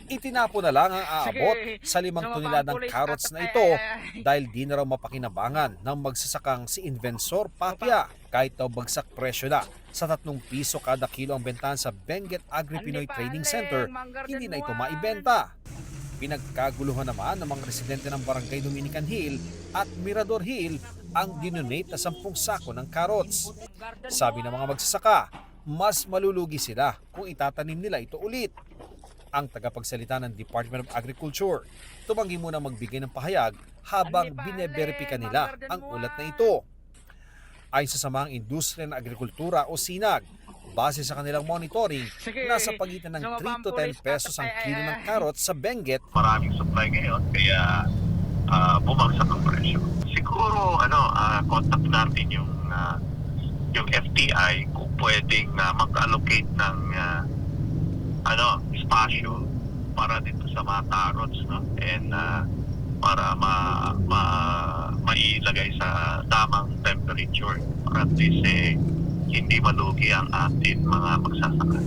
Itinapo na lang ang aabot sa 5 toneladang carrots na ito dahil di na raw mapakinabangan ng magsasakang si Invensor Papia. Kahit daw bagsak presyo na sa 3 piso kada kilo ang bentahan sa Benguet Agri-Pinoy Trading Center, hindi na ito maibenta. Pinagkaguluhan naman ng mga residente ng Barangay Dominican Hill at Mirador Hill ang dinonate na 10 sako ng carrots. Sabi ng mga magsasaka, mas malulugi sila kung itatanim nila ito ulit. Ang tagapagsalita ng Department of Agriculture, tumanggi muna magbigay ng pahayag habang bineberipika nila ang ulat na ito. Ayon sa Samahang Industriya ng Agrikultura o SINAG, base sa kanilang monitoring, nasa pagitan ng 3 to 10 pesos ang kilo ng carrots sa Benguet. Maraming supply ngayon kaya bumagsak ang presyo. Siguro contact natin yung FTI kung pwedeng mag-allocate ng espasyo para dito sa mga carrots, no? And para mailagay sa tamang temperature para at least hindi malugi ang ating mga magsasaka.